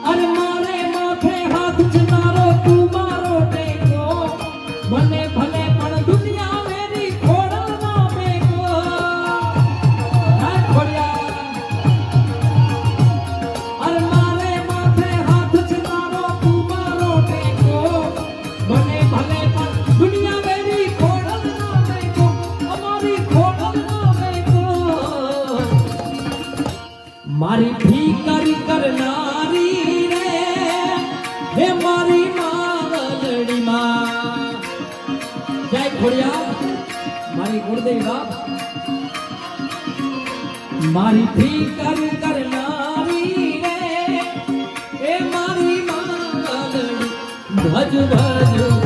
અરે મારે માથે હાથ છે તારો તું મારો ટેકો મને ભલે પણ દુનિયા મેરી ખોડા ના મેકો અરે મારે માથે હાથ છે તારો તું મારો ટેકો મને ભલે પણ દુનિયા મેરી ખોડા ના મેકો અમારી ખોડા ના મેકો મારી ભીકરી કરનારી રે હે મારી માવલડી માં જય ખોડિયા મારી ગુરુદેવ બાપ મારી ભીકરી કરનારી રે હે મારી માવલડી ભજ ભજ